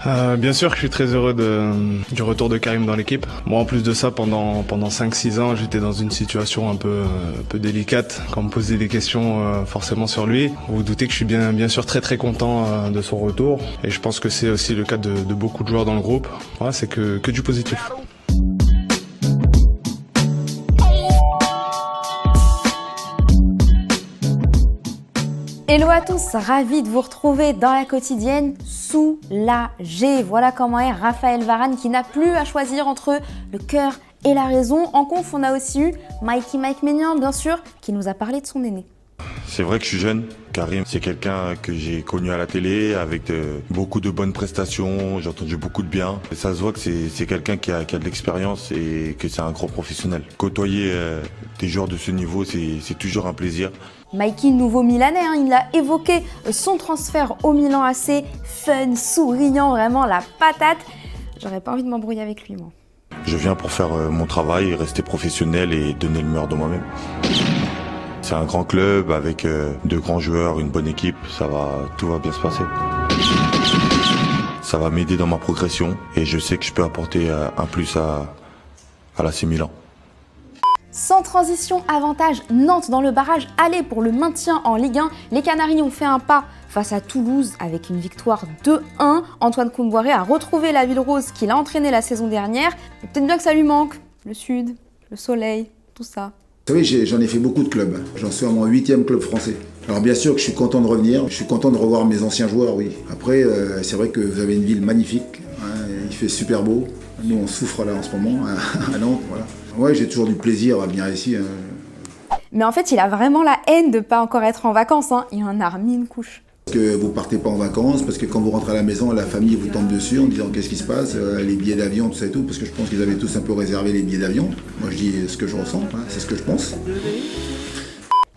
Bien sûr que je suis très heureux du retour de Karim dans l'équipe. Moi, en plus de ça, pendant 5-6 ans, j'étais dans une situation un peu délicate. Quand on me posait des questions forcément sur lui, vous vous doutez que je suis bien sûr très content de son retour. Et je pense que c'est aussi le cas de beaucoup de joueurs dans le groupe. Voilà, c'est que du positif. Hello à tous, ravi de vous retrouver dans la quotidienne soulagé. Voilà comment est Raphaël Varane qui n'a plus à choisir entre le cœur et la raison. En conf, on a aussi eu Mike Maignan, bien sûr, qui nous a parlé de son aîné. C'est vrai que je suis jeune. Karim, c'est quelqu'un que j'ai connu à la télé avec beaucoup de bonnes prestations. J'ai entendu beaucoup de bien. Et ça se voit que c'est quelqu'un qui a de l'expérience et que c'est un grand professionnel. Côtoyer des joueurs de ce niveau, c'est toujours un plaisir. Mikey, nouveau Milanais, il a évoqué son transfert au Milan AC, fun, souriant, vraiment la patate. J'aurais pas envie de m'embrouiller avec lui, moi. Je viens pour faire mon travail, rester professionnel et donner le meilleur de moi-même. C'est un grand club avec de grands joueurs, une bonne équipe, tout va bien se passer. Ça va m'aider dans ma progression et je sais que je peux apporter un plus à l'AC Milan. Sans transition, avantage Nantes dans le barrage aller pour le maintien en Ligue 1. Les Canaries ont fait un pas face à Toulouse avec une victoire 2-1. Antoine Koundoiré a retrouvé la ville rose qu'il a entraînée la saison dernière. Peut-être bien que ça lui manque, le sud, le soleil, tout ça. Vous savez, j'en ai fait beaucoup de clubs. J'en suis à mon 8e club français. Alors bien sûr que je suis content de revenir, je suis content de revoir mes anciens joueurs, oui. Après, c'est vrai que vous avez une ville magnifique, il fait super beau. Nous, on souffre là en ce moment, à Nantes, voilà. Ouais, j'ai toujours du plaisir à venir ici. Mais en fait, il a vraiment la haine de ne pas encore être en vacances, Il en a remis une couche. Parce que vous partez pas en vacances, parce que quand vous rentrez à la maison, la famille vous tombe dessus en disant qu'est-ce qui se passe, les billets d'avion, tout ça et tout, parce que je pense qu'ils avaient tous un peu réservé les billets d'avion. Moi, je dis ce que je ressens, c'est ce que je pense.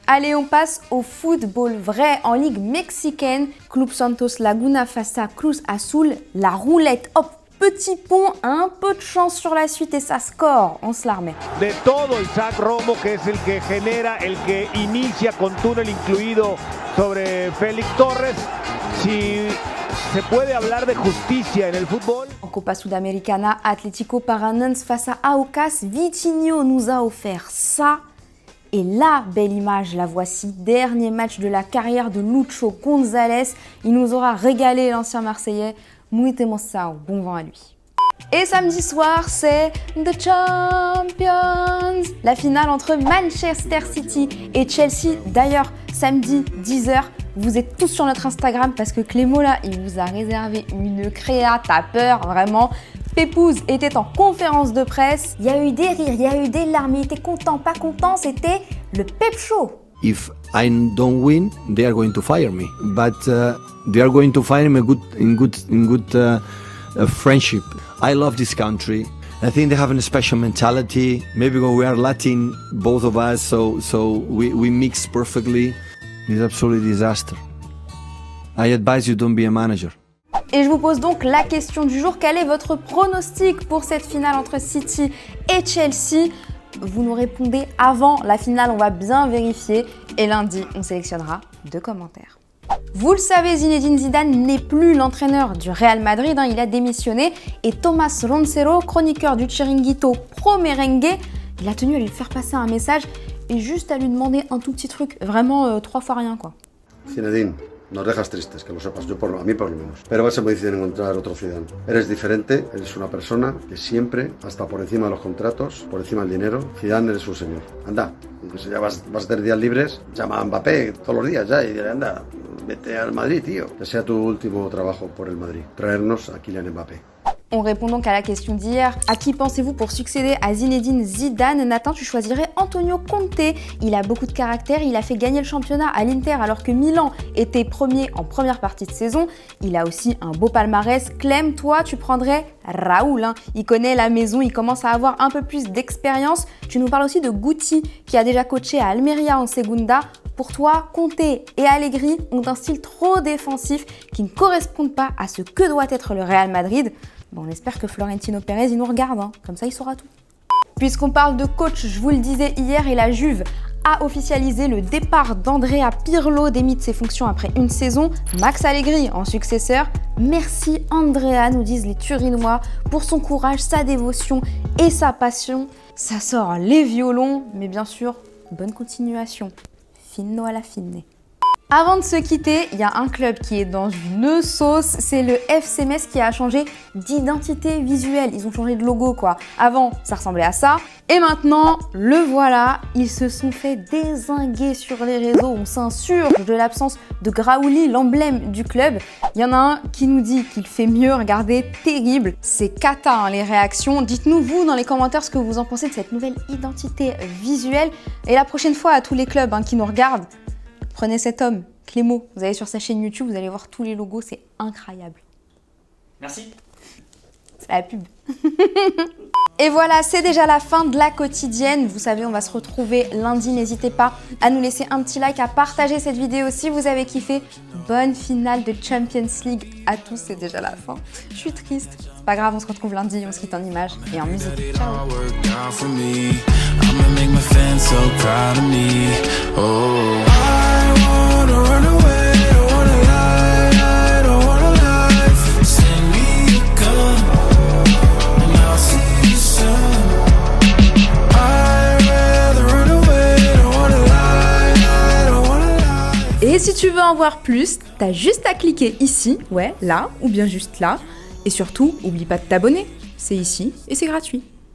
Allez, on passe au football vrai en Ligue mexicaine. Club Santos Laguna face à Cruz Azul. La roulette, hop, petit pont, un peu de chance sur la suite et ça score. On se la remet. De todo Isaac Romo, que es el que genera, el que inicia con túnel incluido sobre Félix Torres. Si se puede hablar de justicia en el fútbol. En Copa Sudamericana, Atlético Paranaense face à Aucas. Vitinho nous a offert ça. Et la belle image, la voici, dernier match de la carrière de Lucho González. Il nous aura régalé l'ancien Marseillais. Muy emoção, bon vent à lui. Et samedi soir, c'est The Champions, la finale entre Manchester City et Chelsea. D'ailleurs, samedi 10h, vous êtes tous sur notre Instagram parce que Clément là, il vous a réservé une créa, t'as peur, vraiment. Pépouze était en conférence de presse. Il y a eu des rires, il y a eu des larmes, il était content, pas content, c'était le Pep Show. If I don't win, they are going to fire me. But they are going to fire me in good friendship. I love this country. I think they have a special mentality. Maybe because we are Latin, both of us, so we mix perfectly. It's absolutely disaster. I advise you don't be a manager. Et je vous pose donc la question du jour. Quel est votre pronostic pour cette finale entre City et Chelsea ? Vous nous répondez avant la finale, on va bien vérifier. Et lundi, on sélectionnera 2 commentaires. Vous le savez, Zinedine Zidane n'est plus l'entraîneur du Real Madrid, il a démissionné. Et Thomas Roncero, chroniqueur du Chiringuito pro merengue, il a tenu à lui faire passer un message et juste à lui demander un tout petit truc, vraiment 3 fois rien quoi. Zinedine, nos dejas tristes, que lo sepas, a mí por lo menos. Pero va a ser muy difícil encontrar otro Zidane. Eres diferente, eres una persona que siempre, hasta por encima de los contratos, por encima del dinero, Zidane eres un señor. Anda, pues ya vas a tener días libres, llama a Mbappé todos los días ya y dile, anda, vete al Madrid, tío. Que sea tu último trabajo por el Madrid, traernos a Kylian Mbappé. On répond donc à la question d'hier. À qui pensez-vous pour succéder à Zinedine Zidane ? Nathan, tu choisirais Antonio Conte. Il a beaucoup de caractère, il a fait gagner le championnat à l'Inter alors que Milan était premier en première partie de saison. Il a aussi un beau palmarès. Clem, toi, tu prendrais Raoul. Il connaît la maison, il commence à avoir un peu plus d'expérience. Tu nous parles aussi de Guti, qui a déjà coaché à Almeria en Segunda. Pour toi, Conte et Allegri ont un style trop défensif qui ne correspond pas à ce que doit être le Real Madrid. Bon, on espère que Florentino Pérez il nous regarde, comme ça il saura tout. Puisqu'on parle de coach, je vous le disais hier, et la Juve a officialisé le départ d'Andrea Pirlo, démis de ses fonctions après une saison. Max Allegri en successeur. Merci Andrea, nous disent les Turinois, pour son courage, sa dévotion et sa passion. Ça sort les violons, mais bien sûr, bonne continuation. Finno alla fine. Avant de se quitter, il y a un club qui est dans une sauce, c'est le FC Metz qui a changé d'identité visuelle. Ils ont changé de logo quoi. Avant, ça ressemblait à ça. Et maintenant, le voilà, ils se sont fait dézinguer sur les réseaux. On s'insurge de l'absence de Graouli, l'emblème du club. Il y en a un qui nous dit qu'il fait mieux, regardez, terrible. C'est cata hein, les réactions. Dites-nous vous dans les commentaires ce que vous en pensez de cette nouvelle identité visuelle. Et la prochaine fois à tous les clubs qui nous regardent, prenez cet homme, Clément, vous allez sur sa chaîne YouTube, vous allez voir tous les logos, c'est incroyable. Merci. C'est la pub. Et voilà, c'est déjà la fin de la quotidienne. Vous savez, on va se retrouver lundi. N'hésitez pas à nous laisser un petit like, à partager cette vidéo si vous avez kiffé. Bonne finale de Champions League à tous, c'est déjà la fin. Je suis triste. C'est pas grave, on se retrouve lundi, on se quitte en images et en musique. Ciao. Et si tu veux en voir plus, t'as juste à cliquer ici, ouais, là, ou bien juste là. Et surtout, oublie pas de t'abonner. C'est ici et c'est gratuit.